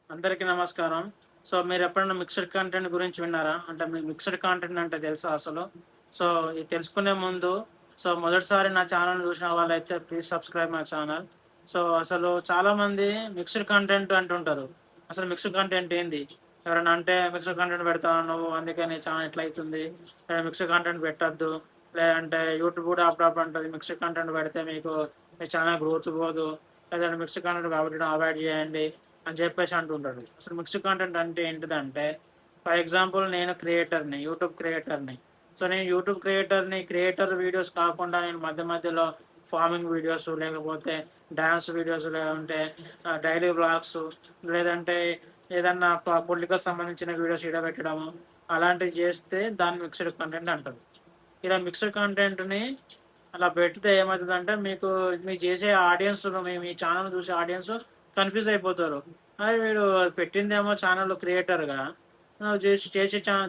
అందరికీ నమస్కారం. సో, మీరెప్పుడైనా మిక్స్డ్ కంటెంట్ గురించి విన్నారా? అంటే మీకు మిక్స్డ్ కంటెంట్ అంటే తెలుసా అసలు? సో, ఇది తెలుసుకునే ముందు మొదటిసారి నా ఛానెల్‌ని చూసిన వాళ్ళైతే please subscribe my channel. So, అసలు చాలామంది మిక్స్డ్ కంటెంట్ అంటుంటారు. అసలు మిక్స్డ్ కంటెంట్ ఏంది? ఎవరైనా అంటే మిక్స్డ్ కంటెంట్ పెడతావా నువ్వు అందుకే నీ ఛానెల్ ఇట్లా అయితుంది. మిక్స్డ్ కంటెంట్ పెట్టొద్దు. లేదంటే యూట్యూబ్ కూడా అప్పుడప్పుడు అంటది మిక్స్డ్ కంటెంట్ పెడితే మీకు మీ ఛానెల్ గ్రోత్ పోదు. లేదంటే మిక్స్డ్ కంటెంట్ కాబట్టి అవాయిడ్ చేయండి. అని చెప్పేసి అంటుంటాడు. అసలు మిక్స్డ్ కంటెంట్ అంటే ఏంటిదంటే, ఫర్ ఎగ్జాంపుల్ నేను క్రియేటర్‌ని, యూట్యూబ్ క్రియేటర్‌ని. సో, నేను యూట్యూబ్ క్రియేటర్‌ని, క్రియేటర్ వీడియోస్ కాకుండా నేను మధ్య మధ్యలో ఫార్మింగ్ వీడియోస్, లేకపోతే డాన్స్ వీడియోస్, లేదంటే డైలీ వ్లాగ్స్, లేదంటే ఏదన్నా పొలిటికల్ సంబంధించిన వీడియోస్ పెట్టడము, అలాంటివి చేస్తే దాన్ని మిక్స్డ్ కంటెంట్ అంటారు. ఇలా మిక్స్డ్ కంటెంట్‌ని అలా పెడితే ఏమైతదంటే మీరు చేసే ఆడియన్స్ మీ ఛానెల్ చూసే ఆడియన్స్ కన్‌ఫ్యూజ్ అయిపోతారు. వీడు పెట్టిందేమో ఛానెల్ క్రియేటర్‌గా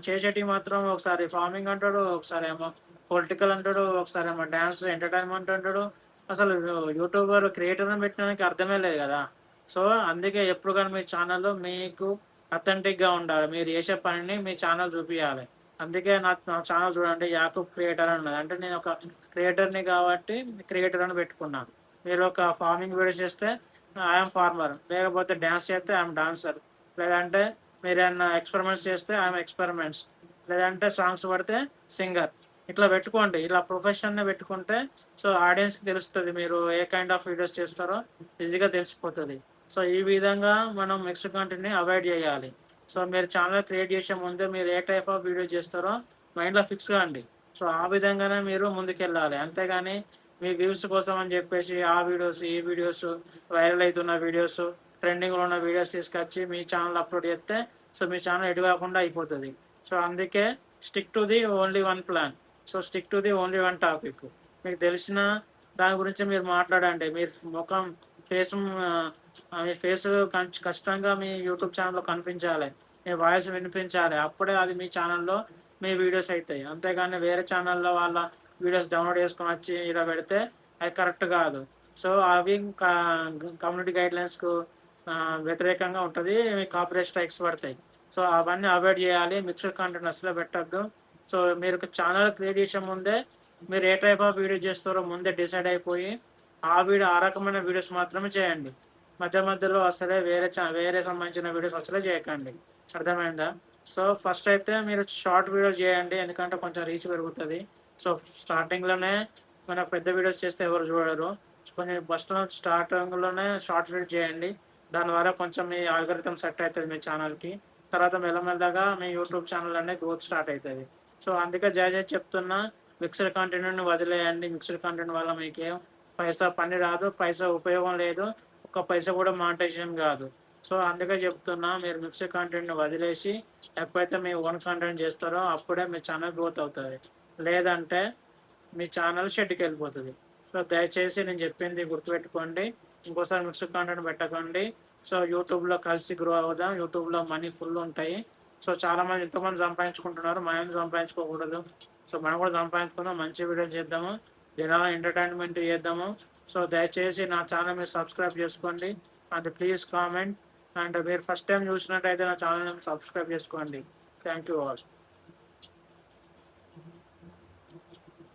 చేసేటివి మాత్రం ఒకసారి ఫార్మింగ్ అంటాడు, ఒకసారేమో పొలిటికల్ అంటాడు, ఒకసారేమో డాన్స్ ఎంటర్‌టైన్‌మెంట్ అంటాడు. అసలు యూట్యూబర్ క్రియేటర్‌ని పెట్టడానికి అర్థమే లేదు గదా! సో, అందుకే ఎప్పుడు గాని మీ ఛానెల్‌లో మీకు అథెంటిక్‌గా ఉండాలి. మీరు చేసే పనిని మీ ఛానెల్ చూపియాలి. అందుకే నా ఛానెల్ చూడండి యాకూబ్ క్రియేటర్ అని ఉన్నది. అంటే నేను ఒక క్రియేటర్‌ని కాబట్టి క్రియేటర్ అని పెట్టుకున్నాను. మీరు ఒక ఫార్మింగ్ వీడియోస్ చేస్తే ఐ యామ్ ఫార్మర్. లేకపోతే డాన్స్ చేస్తే ఐ యామ్ డాన్సర్. లేదంటే మీరేమన్నా ఎక్స్‌పెరిమెంట్స్ చేస్తే ఐ యామ్ ఎక్స్‌పెరిమెంట్స్. లేదంటే సాంగ్స్ పడితే సింగర్. ఇట్లా పెట్టుకోండి. ఇలా ప్రొఫెషన్‌ని పెట్టుకుంటే ఆడియన్స్‌కి తెలుస్తది. మీరు ఏ కైండ్ ఆఫ్ వీడియోస్ చేస్తారో ఈజీగా తెలిసిపోతది. ఈ విధంగా మనం మిక్స్డ్ కంటెంట్‌ని అవాయిడ్ చేయాలి. మీరు ఛానెల్ క్రియేట్ చేసే ముందే మీరు ఏ టైప్ ఆఫ్ వీడియో చేస్తారో మైండ్‌లో ఫిక్స్ కాండి. ఆ విధంగానే మీరు ముందుకెళ్ళాలి. అంతేగాని మీ వ్యూస్ కోసం అని చెప్పేసి ఆ వీడియోస్, ఈ వీడియోస్, వైరల్ అయితున్న వీడియోస్, ట్రెండింగ్‌లో ఉన్న వీడియోస్ తీసుకొచ్చి మీ ఛానెల్‌లో అప్‌లోడ్ చేస్తే మీ ఛానెల్ ఎటు కాకుండా అయిపోతది. అందుకే stick to the only one plan. Stick to the only one topic. మీకు తెలిసిన దాని గురించి మీరు మాట్లాడండి. మీరు మొఖం ఫేస్ మీ ఫేస్ ఖచ్చితంగా మీ యూట్యూబ్ ఛానెల్‌లో కనిపించాలి. మీ వాయిస్ వినిపించాలి. అప్పుడే అది మీ ఛానెల్‌లో మీ వీడియోస్ అయితాయి. అంతేగాని వేరే ఛానెల్‌లో వాళ్ళ వీడియోస్ డౌన్‌లోడ్ చేసుకొనొచ్చి ఈడ పెడితే అది కరెక్ట్ కాదు. అవి కమ్యూనిటీ గైడ్‌లైన్స్‌కు వ్యతిరేకంగా ఉంటది. మీకు కాపీరైట్ స్ట్రైక్స్ పడతాయి. అవన్నీ అవాయిడ్ చేయాలి. మిక్స్డ్ కంటెంట్ అస్సలే పెట్టొద్దు. మీరు ఒక ఛానెల్ క్రియేట్ చేసే ముందే మీరు ఏ టైప్ ఆఫ్ వీడియో చేస్తారో ముందే డిసైడ్ అయిపోయి, ఆ రకమైన వీడియోస్ మాత్రమే చేయండి. మధ్య మధ్యలో అసలే వేరే సంబంధించిన వీడియోస్ అసలే చేయకండి. అర్థమైందా? ఫస్ట్ అయితే మీరు షార్ట్ వీడియోస్ చేయండి. ఎందుకంటే కొంచెం రీచ్ పెరుగుతది. స్టార్టింగ్‌లోనే మనకు పెద్ద వీడియోస్ చేస్తే ఎవరు చూడరు. కొంచెం స్టార్టింగ్‌లోనే షార్ట్ వీడియో చేయండి. దాని ద్వారా కొంచెం మీ ఆల్గోరిథం సెట్ అయితది మీ ఛానెల్‌కి. తర్వాత మెల్లమెల్లగా మీ యూట్యూబ్ ఛానెల్ అనేది గ్రోత్ స్టార్ట్ అయితది. అందుకే చెప్తున్నా మిక్స్డ్ కంటెంట్‌ని వదిలేయండి. మిక్స్డ్ కంటెంట్ వల్ల మీకేం పైసా పని రాదు. పైసా ఉపయోగం లేదు. ఒక్క పైసా కూడా మానిటైజేషన్ కాదు. అందుకే చెప్తున్నా మీరు మిక్స్డ్ కంటెంట్‌ని వదిలేసి ఎప్పుడైతే మీ ఓన్ కంటెంట్ చేస్తారో అప్పుడే మీ ఛానెల్ గ్రోత్ అవుతది. లేదంటే మీ ఛానెల్ షెడ్డుకెళ్ళిపోతది. దయచేసి నేను చెప్పింది గుర్తుపెట్టుకోండి. ఇంకోసారి మిక్స్డ్ కంటెంట్ పెట్టకండి. యూట్యూబ్‌లో కలిసి గ్రో అవుదాం. యూట్యూబ్‌లో మనీ ఫుల్ ఉంటాయి. చాలామంది ఎంతోమంది సంపాదించుకుంటున్నారు. మనం ఎందుకు సంపాదించుకోకూడదు? మనం కూడా సంపాదించుకుందాం. మంచి వీడియోలు చేద్దాము. జనాలను ఎంటర్‌టైన్‌మెంట్ చేద్దాము. దయచేసి నా ఛానెల్ మీరు సబ్స్క్రైబ్ చేసుకోండి. And please comment. అండ్ మీరు ఫస్ట్ టైమ్ చూసినట్టయితే నా ఛానెల్‌ని సబ్స్క్రైబ్ చేసుకోండి. Thank you all.